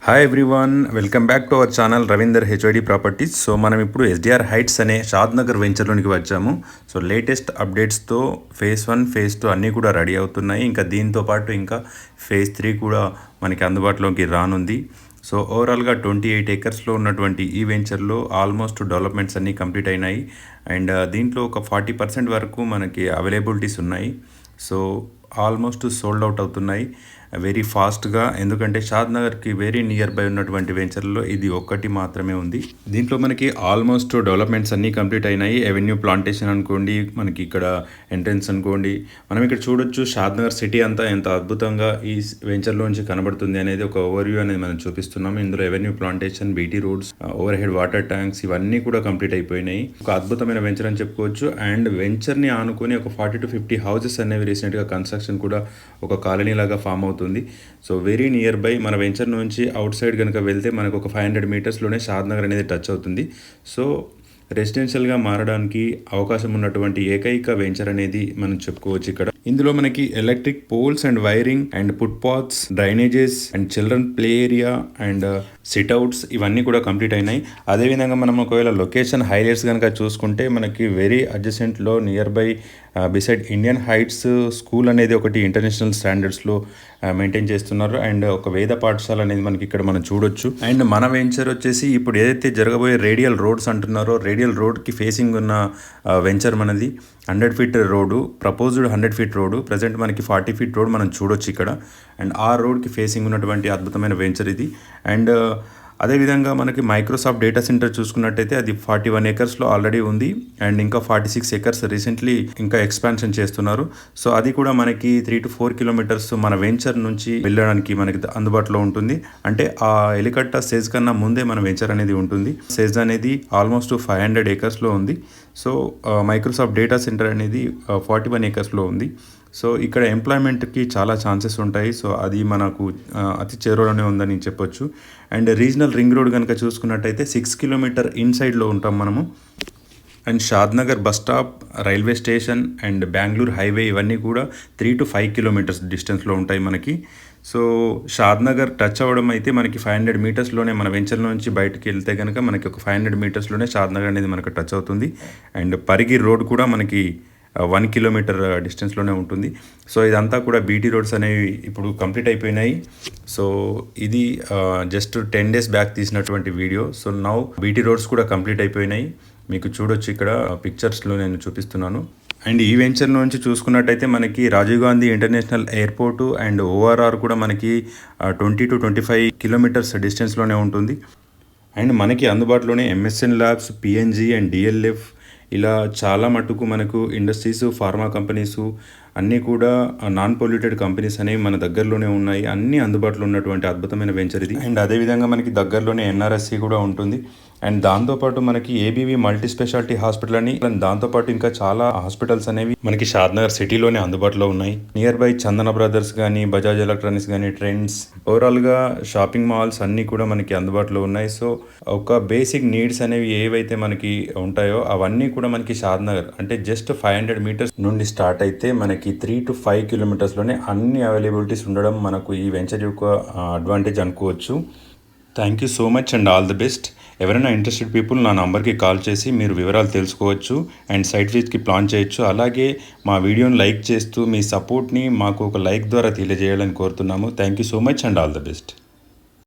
Hi everyone, welcome back to our channel Ravinder HOD properties. So మనం ఇప్పుడు SDR heights అనే షాద్నగర్ వెంచర్లోనికి వచ్చాము. సో లేటెస్ట్ అప్డేట్స్తో ఫేజ్ 1 ఫేజ్ 2 అన్నీ కూడా రెడీ అవుతున్నాయి. ఇంకా దీంతో పాటు ఇంకా ఫేజ్ 3 కూడా మనకి అందుబాటులోకి రానుంది. సో ఓవరాల్గా 28 ఏకర్స్లో ఉన్నటువంటి ఈ వెంచర్లో ఆల్మోస్ట్ డెవలప్మెంట్స్ అన్నీ కంప్లీట్ అయినాయి. అండ్ దీంట్లో ఒక 40% వరకు మనకి అవైలబిలిటీస్ ఉన్నాయి. సో ఆల్మోస్ట్ సోల్డ్ అవుట్ అవుతున్నాయి వెరీ ఫాస్ట్గా. ఎందుకంటే షాద్నగర్కి వెరీ నియర్ బై ఉన్నటువంటి వెంచర్లో ఇది ఒక్కటి మాత్రమే ఉంది. దీంట్లో మనకి ఆల్మోస్ట్ డెవలప్మెంట్స్ అన్నీ కంప్లీట్ అయినాయి. ఎవెన్యూ ప్లాంటేషన్ అనుకోండి, మనకి ఇక్కడ ఎంట్రన్స్ అనుకోండి, మనం ఇక్కడ చూడొచ్చు షాద్నగర్ సిటీ అంతా ఎంత అద్భుతంగా ఈ వెంచర్లోంచి కనబడుతుంది అనేది ఒక ఓవర్వ్యూ అనేది మనం చూపిస్తున్నాము. ఇందులో avenue plantation, BT roads, over head water tanks ఇవన్నీ కూడా కంప్లీట్ అయిపోయినాయి. ఒక అద్భుతమైన వెంచర్ అని చెప్పుకోవచ్చు. అండ్ వెంచర్ని ఆనుకొని ఒక 40 to 50 హౌసెస్ అనేవి రీసెంట్గా కన్స్ట్రక్షన్ కూడా ఒక కాలనీ లాగా ఫామ్ అవుతుంది. సో వెరీ నియర్ బై మన వెంచర్ నుంచి అవుట్ సైడ్ కనుక వెళ్తే మనకు ఒక 500 మీటర్స్లోనే షాద్నగర్ అనేది టచ్ అవుతుంది. సో రెసిడెన్షియల్గా మారడానికి అవకాశం ఉన్నటువంటి ఏకైక వెంచర్ అనేది మనం చెప్పుకోవచ్చు. ఇక్కడ ఇందులో మనకి electric poles and wiring and foot paths, drainages and children play area and sitouts ఇవన్నీ కూడా కంప్లీట్ అయినాయి. అదేవిధంగా మనం ఒకవేళ లొకేషన్ హైలైట్స్ కనుక చూసుకుంటే మనకి వెరీ అడ్జసెంట్లో near by beside Indian Heights School అనేది ఒకటి ఇంటర్నేషనల్ స్టాండర్డ్స్లో మెయింటైన్ చేస్తున్నారు. అండ్ ఒక వేద పాఠశాల అనేది మనకి ఇక్కడ మనం చూడొచ్చు. అండ్ మన వెంచర్ వచ్చేసి ఇప్పుడు ఏదైతే జరగబోయే రేడియల్ రోడ్స్ అంటున్నారో, రేడియల్ రోడ్కి ఫేసింగ్ ఉన్న వెంచర్ మనది. 100 feet road, proposed 100 feet road, present మనకి 40 ఫీట్ రోడ్ మనం చూడొచ్చు ఇక్కడ. అండ్ ఆ రోడ్కి ఫేసింగ్ ఉన్నటువంటి అద్భుతమైన వెంచర్ ఇది. అండ్ అదేవిధంగా మనకి మైక్రోసాఫ్ట్ డేటా సెంటర్ చూసుకున్నట్టయితే అది 41 ఏకర్స్లో ఆల్రెడీ ఉంది. అండ్ ఇంకా 46 ఏకర్స్ రీసెంట్లీ ఇంకా ఎక్స్పాన్షన్ చేస్తున్నారు. సో అది కూడా మనకి 3 to 4 కిలోమీటర్స్ మన వెంచర్ నుంచి వెళ్ళడానికి మనకి అందుబాటులో ఉంటుంది. అంటే ఆ ఎలికట్ట సేజ్ కన్నా ముందే మన వెంచర్ అనేది ఉంటుంది. సేజ్ అనేది ఆల్మోస్ట్ 500 ఏకర్స్లో ఉంది. సో మైక్రోసాఫ్ట్ డేటా సెంటర్ అనేది 41 ఏకర్స్లో ఉంది. సో ఇక్కడ ఎంప్లాయ్మెంట్కి చాలా ఛాన్సెస్ ఉంటాయి. సో అది మనకు అతి చేరువలోనే ఉందని చెప్పొచ్చు. అండ్ రీజనల్ రింగ్ రోడ్ కనుక చూసుకున్నట్టయితే 6 కిలోమీటర్ ఇన్సైడ్లో ఉంటాం మనము. And Shadnagar bus stop, railway station and Bengaluru highway ఇవన్నీ కూడా 3 to 5 కిలోమీటర్స్ డిస్టెన్స్లో ఉంటాయి మనకి. సో షాద్నగర్ టచ్ అవ్వడం అయితే మనకి 500 మీటర్స్లోనే, మన వెంచర్లో నుంచి బయటకు వెళ్తే కనుక మనకి ఒక 500 మీటర్స్లోనే షాద్నగర్ అనేది మనకు టచ్ అవుతుంది. అండ్ పరిగి రోడ్ కూడా మనకి 1 కిలోమీటర్ డిస్టెన్స్లోనే ఉంటుంది. సో ఇదంతా కూడా బీటీ రోడ్స్ అనేవి ఇప్పుడు కంప్లీట్ అయిపోయినాయి. సో ఇది జస్ట్ 10 days బ్యాక్ తీసినటువంటి video. So now BT roads కూడా కంప్లీట్ అయిపోయినాయి. మీకు చూడొచ్చు ఇక్కడ పిక్చర్స్లో నేను చూపిస్తున్నాను. అండ్ ఈ వెంచర్ నుంచి చూసుకున్నట్టయితే మనకి Rajiv Gandhi international airport and ORR కూడా మనకి 20 to 25 కిలోమీటర్స్ డిస్టెన్స్లోనే ఉంటుంది. అండ్ మనకి అందుబాటులోనే MSN labs, PNG and DLF ఇలా చాలా మటుకు మనకు ఇండస్ట్రీస్, ఫార్మా కంపెనీసు అన్నీ కూడా నాన్ పొల్యూటెడ్ కంపెనీస్ అనేవి మన దగ్గరలోనే ఉన్నాయి. అన్నీ అందుబాటులో ఉన్నటువంటి అద్భుతమైన వెంచర్ ఇది. అండ్ అదేవిధంగా మనకి దగ్గరలోనే ఎన్ఆర్ఎస్సి కూడా ఉంటుంది. అండ్ దాంతోపాటు మనకి ఏబీవీ మల్టీ స్పెషాలిటీ హాస్పిటల్ అని, దాంతోపాటు ఇంకా చాలా హాస్పిటల్స్ అనేవి మనకి షాద్నగర్ సిటీలోనే అందుబాటులో ఉన్నాయి. నియర్ బై చందన బ్రదర్స్ కానీ, బజాజ్ ఎలక్ట్రానిక్స్ కానీ, ట్రెండ్స్, ఓవరాల్గా షాపింగ్ మాల్స్ అన్నీ కూడా మనకి అందుబాటులో ఉన్నాయి. సో ఒక బేసిక్ నీడ్స్ అనేవి ఏవైతే మనకి ఉంటాయో అవన్నీ కూడా మనకి షాద్నగర్ అంటే జస్ట్ 500 మీటర్స్ నుండి స్టార్ట్ అయితే మనకి 3 to 5 కిలోమీటర్స్లోనే అన్ని అవైలబిలిటీస్ ఉండడం మనకు ఈ వెంచర్ యొక్క అడ్వాంటేజ్ అనుకోవచ్చు. Thank you so much and all the best. ఎవరైనా ఇంట్రెస్టెడ్ పీపుల్ నా నంబర్కి కాల్ చేసి మీరు వివరాలు తెలుసుకోవచ్చు అండ్ సైట్ విజిట్కి ప్లాన్ చేయొచ్చు. అలాగే మా వీడియోని లైక్ చేస్తూ మీ సపోర్ట్ని మాకు ఒక లైక్ ద్వారా తెలియజేయాలని కోరుతున్నాము. Thank you so much and all the best.